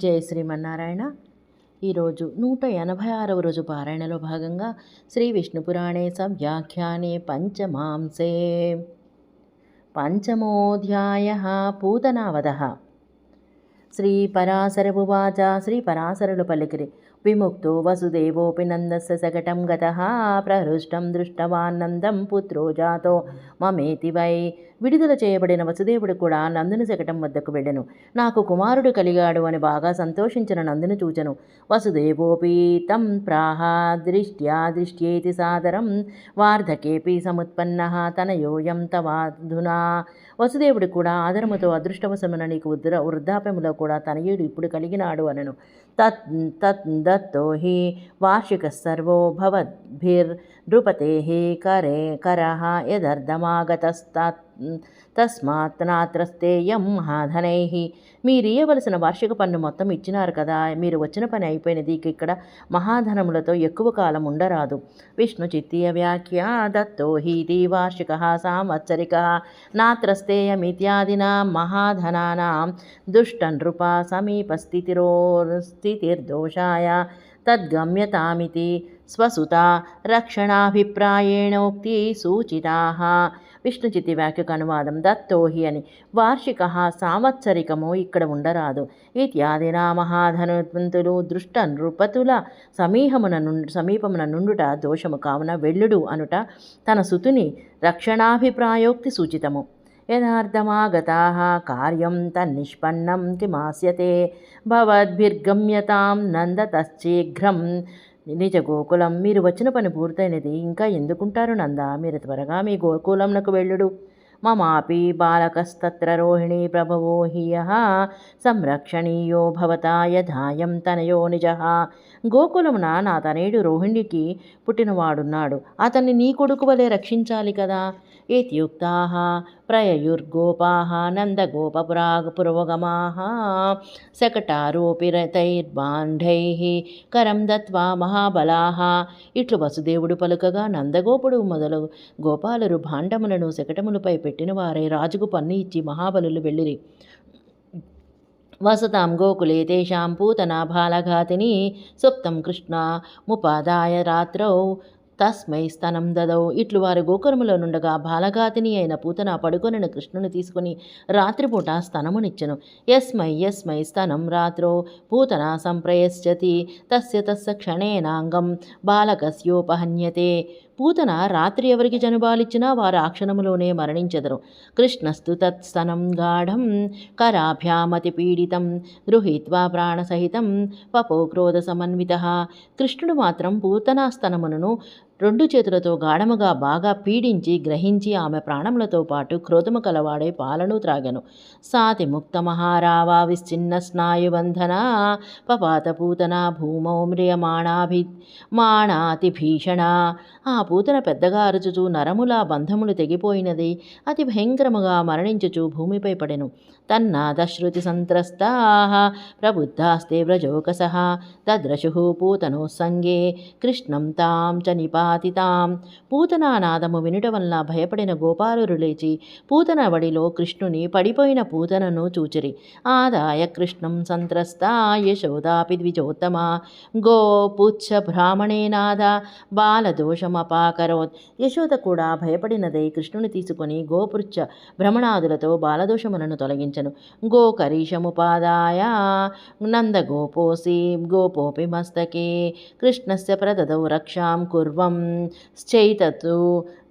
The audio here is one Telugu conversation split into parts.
జై శ్రీమన్నారాయణ. ఈరోజు 186వ రోజు పారాయణలో భాగంగా శ్రీ విష్ణు పురాణే సవ్యాఖ్యానే పంచమాంసే పంచమోధ్యాయః పూతనావదః. శ్రీ పరాశరమువాచ. శ్రీ పరాశరులు పలికిరి. విముక్తో వసుదేవోపి నందస్య సకటం గతః ప్రహృష్టం దృష్టవాన్నందం పుత్రో జాతో మమేతి వై. విడుదల చేయబడిన వసుదేవుడు కూడా నందుని శకటం వద్దకు వెళ్ళెను. నాకు కుమారుడు కలిగాడు అని బాగా సంతోషించిన నందుని చూచెను. వసుదేవోపి తం ప్రాహ దృష్ట్యేతి సాదరం వార్ధకేపి సముత్పన్నః తనయోయం తవాధునా. వసుదేవుడు కూడా ఆదరముతో అదృష్టవశమున నీకు వృద్ధాప్యములో కూడా తనయుడు ఇప్పుడు కలిగినాడు అనను. దత్తో హి వార్షిక సర్వో భవద్భిర్నృపతేః కరః యదర్థమాగతస్తస్మాత్ నాత్రస్తేయం మహాధనైః. మీరియవలసిన వార్షిక పన్ను మొత్తం ఇచ్చినారు కదా, మీరు వచ్చిన పని అయిపోయినది. ఇక్కడ మహాధనములతో ఎక్కువ కాలం ఉండరాదు. విష్ణు చిత్తీయ వ్యాఖ్య. దత్తో హీతి వార్షిక సంవత్సరిక నాత్రస్తేయమిత్యాదినా మహాధనానాం దుష్టనృప సమీపస్థితిర్దోషాయ తద్గమ్యతామితి స్వసుత రక్షణాభిప్రాయేణోక్తి సూచితాః. విష్ణుచిత్తి వ్యాఖ్యకు అనువాదం. దత్తోహి అని వార్షిక సాంవత్సరికము ఇక్కడ ఉండరాదు. ఇత్యాదినా మహాధనవంతులు దృష్ట నృపతుల సమీపమున నుండుట దోషము కావున వెళ్ళుడు అనుట తన సుతుని రక్షణాభిప్రాయోక్తి సూచితము. యథార్థమాగతాః కార్యం తన్నిష్పన్నం కిమాస్యతే భవద్భిర్గమ్యతాం నందతశ్చీఘ్రం. నిజ గోకులం. మీరు వచ్చిన పని పూర్తయినది, ఇంకా ఎందుకుంటారు నంద, మీరు త్వరగా మీ గోకులంనకు వెళ్ళుడు. మమాపి బాలకస్తత్ర రోహిణీ ప్రభవో హియః సంరక్షణీయో భవతా యథాయం తనయో నిజః. గోకులమున నా తనయుడు రోహిణికి పుట్టినవాడున్నాడు, అతన్ని నీ కొడుకు వలె రక్షించాలి కదా. ఇత్యుక్తాః ప్రయయుర్గోపాః నందగోపపురోగమాః శకటారోపితైర్బాంఢైః కరం దత్వా మహాబలాః. ఇట్లు వసుదేవుడు పలుకగా నందగోపుడు మొదలు గోపాలురు భాండములను శకటములపై పెట్టిన వారే రాజుకు పన్ను ఇచ్చి మహాబలులు వెళ్ళిరి. వసతాం గోకులే తేషాం పూతనా బాలఘాతిని సుప్తం కృష్ణ ముపాదాయ రాత్రౌ తస్మై స్తనం దదౌ. ఇట్లు వారు గోకులములో నుండగా బాలఘాతిని అయిన పూతన పడుకొనిన కృష్ణుని తీసుకుని రాత్రిపూట స్తనమునిచ్చెను. యస్మై స్తనం రాత్రో పూతన సంప్రయశ్చతి తస్య క్షణేనాంగం బాలకస్యోపహన్యతే. పూతన రాత్రి ఎవరికి జనుబాలిచ్చినా వారు ఆ క్షణములోనే మరణించెదరు. కృష్ణస్తు తత్స్తనం గాఢం కరాభ్యామతి పీడితం గృహీత్వా ప్రాణసహితం పపో క్రోధ సమన్వితః. కృష్ణుడు మాత్రం పూతనా స్తనమును రెండు చేతులతో గాఢముగా బాగా పీడించి గ్రహించి ఆమె ప్రాణములతో పాటు క్రోధము కలవాడై పాలను త్రాగెను. సాతి ముక్త మహారావా విశ్చిన్న స్నాయుబంధన పపాత పూతన భూమౌ మ్రియమాణాతి భీషణ. ఆ పూతన పెద్దగా అరుచుచు నరములా బంధములు తెగిపోయినది, అతి భయంకరముగా మరణించుచు భూమిపై పడెను. తన్నాదశ్రుతి సంత్రస్తాః ప్రబుద్ధాస్తే వ్రజోకసః తద్రశుః పూతనోస్సంగే కృష్ణం తాం చ నిపాతితాం. పూతనా నాదము వినుట వలన భయపడిన గోపాలురు లేచి పూతన వడిలో కృష్ణుని పడిపోయిన పూతనను చూచిరి. ఆదాయ కృష్ణం సంత్రస్తా యశోదాపి ద్విజోత్తమ గోపుచ్చ బ్రాహ్మణేనాద బాలదోషమపాకరోత్. యశోద కూడా భయపడినదై కృష్ణుని తీసుకొని గోపుచ్చ భ్రమణాదులతో బాలదోషములను తొలగించను. గోకరీషముపాదాయ గోపోపి మస్తకే కృష్ణస్య ప్రదదౌ రక్షాం కుర్వం శ్చైతతు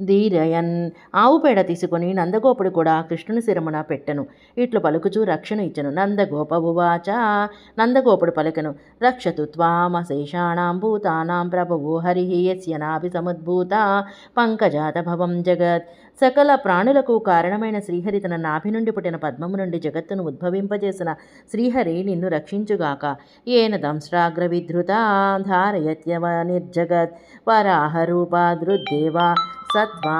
ధీరయన్. ఆవు పేడ తీసుకొని నందగోపుడు కూడా కృష్ణుని శిరమున పెట్టెను. ఇట్లు పలుకుచూ రక్షణ ఇచ్చను. నందగోపవువాచ. నందగోపుడు పలికెను. రక్షతు త్వామశేషాణాం భూతానాం ప్రభువు హరిః యస్య నాభి సముద్భూత పంకజాత భవం జగత్. సకల ప్రాణులకు కారణమైన శ్రీహరి తన నాభి నుండి పుట్టిన పద్మము నుండి జగత్తును ఉద్భవింపజేసిన శ్రీహరి నిన్ను రక్షించుగాక. ఏన దంశ్రాగ్ర విధృత ధారయత్యవ నిర్జగత్ వరాహరూపా దృద్దేవా సత్వా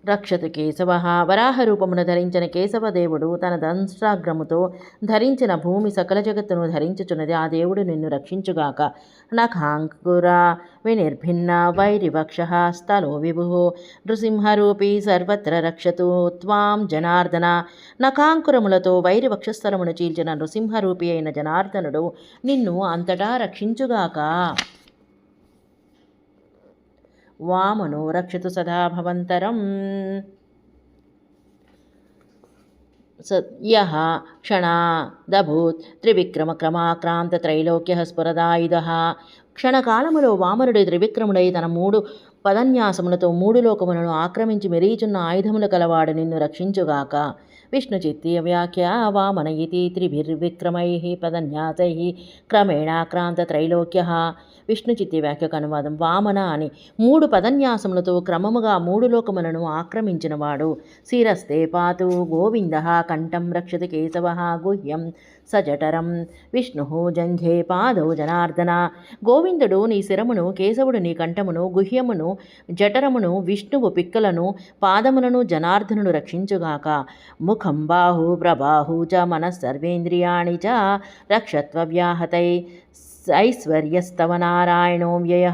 రక్షతు కేశవ. వరాహరూపమును ధరించిన కేశవదేవుడు తన దంష్ట్రాగ్రముతో ధరించిన భూమి సకల జగత్తును ధరించుచున్నది. ఆ దేవుడు నిన్ను రక్షించుగాక. నఖాంకుర వినిర్భిన్న వైరివక్ష స్థలో విభు నృసింహరూపీ సర్వత్ర రక్షతు త్వాం జనార్దన. నఖాంకురములతో వైరి వక్షస్థలమును చీల్చిన నృసింహరూపి అయిన జనార్దనుడు నిన్ను అంతటా రక్షించుగాక. వామనో రక్షతు సదా భవంతరం. యః క్షణాదభూత్ త్రివిక్రమక్రమాక్రాంత త్రైలోక్య స్ఫురదాయుధ. క్షణకాలములో వామనుడు త్రివిక్రముడై తన 3 పదన్యాసములతో 3 లోకములను ఆక్రమించి మెరీచున్న ఆయుధములు కలవాడు నిన్ను రక్షించుగాక. విష్ణుచిత్తీయ వ్యాఖ్య. వామన ఇతి త్రిభిర్విక్రమై పదన్యాసై క్రమేణాక్రాంత త్రైలోక్య. విష్ణుచిత్తి వ్యాఖ్యకు అనువాదం. వామన అని 3 పదన్యాసములతో క్రమముగా 3 లోకములను ఆక్రమించినవాడు. శిరస్తే పాతు గోవింద కంఠం రక్షతి కేశవ గుహ్యం సజఠరం విష్ణు జంఘే పాదౌ జనార్దన. గోవిందుడు నీ శిరమును, కేశవుడు నీ కంఠమును, గుహ్యమును, జఠరమును, విష్ణువు పిక్కలను, పాదములను జనార్దనుడు రక్షించుగాక. ముఖం బాహు ప్రభాహు చ మనస్సర్వేంద్రియాణి చ రక్షత్వ వ్యాహతై ఐశ్వర్యస్తవ నారాయణో వ్యయ.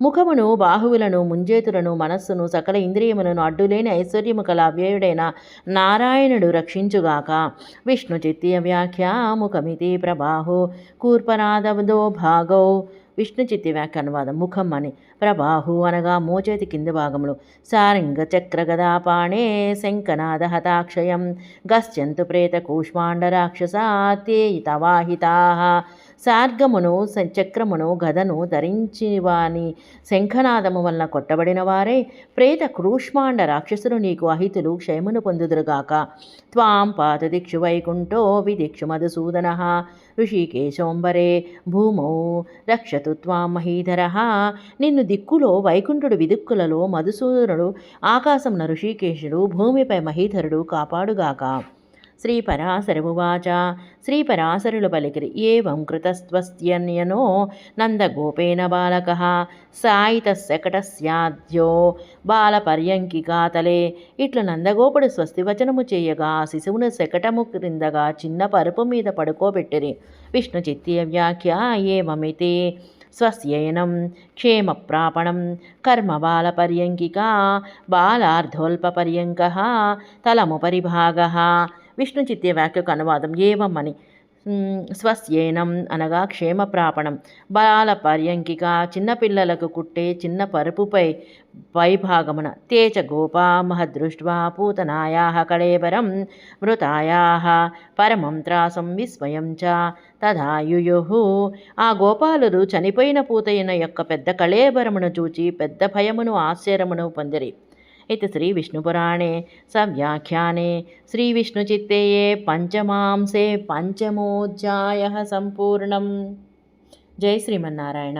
ముఖమును, బాహువులను, ముంజేతులను, మనస్సును, సకల ఇంద్రియములను అడ్డులేని ఐశ్వర్యము కల అవ్యయుడైన నారాయణుడు రక్షించుగాక. విష్ణు చిత్తీయ వ్యాఖ్య. ముఖమితి ప్రభాహు కూర్పనాదవదో భాగౌ. విష్ణు చిత్తి వ్యాఖ్య అనువాదం. ముఖం అని. ప్రభాహు అనగా మోచేతి కింది భాగములు. సారింగ చక్ర గదాపాణే శంఖనాద హతాక్షయం గశ్చంతు ప్రేత కూష్మాండ రాక్షసా తే తవాహితా. సార్గమును, చక్రమును, గదను ధరించివాని శంఖనాదము వలన కొట్టబడిన వారే ప్రేత క్రూష్మాండ రాక్షసులు నీకు అహితులు క్షయమును పొందుదురుగాక. త్వాం పాతదిక్షు వైకుంఠో విదిక్షు మధుసూదన ఋషికేశోంబరే భూమౌ రక్షతు త్వాం మహీధర. నిన్ను దిక్కులో వైకుంఠుడు, విదిక్కులలో మధుసూదనుడు, ఆకాశమున ఋషికేశుడు, భూమిపై మహీధరుడు కాపాడుగాక. శ్రీపరాశరమువాచ. శ్రీపరాశరులు పలికిరి. ఏవం కృతస్త్వస్త్యన్యనో నందగోపేన బాలకః సాయితస్సకటస్యాద్యో బాలపర్యంకికాతలే. ఇట్లు నందగోపుడు స్వస్తివచనము చేయగా శిశువును శకటము క్రిందగా చిన్న పరుపు మీద పడుకోబెట్టిరి. విష్ణు చిత్తీయ వ్యాఖ్య. ఏమమితి స్వస్యయనం క్షేమప్రాపణం కర్మబాలపర్యంకికా బాలార్ధోల్పపర్యంకః తలముపరి భాగః. విష్ణు చిత్తీయ వ్యాఖ్యకు అనువాదం. ఏవం అని. స్వస్యేనం అనగా క్షేమప్రాపణం. బాలపర్యంకిక చిన్నపిల్లలకు కుట్టే చిన్న పరుపుపై పైభాగమున. తేచ గోపా మహదృష్ట్వా పూతనాయాః కళేబరం మృతాయాః పరమం త్రాసం విస్మయం చ తథాయుయుః. ఆ గోపాలురు చనిపోయిన పూతయిన యొక్క పెద్ద కళేబరమును చూచి పెద్ద భయమును ఆశ్చర్యమును పొందిరి. ఇది శ్రీ విష్ణుపురాణే సవ్యాఖ్యానే శ్రీవిష్ణుచిత్తేయే పంచమాంసే పంచమోऽధ్యాయः సంపూర్ణం. జై శ్రీమన్నారాయణ.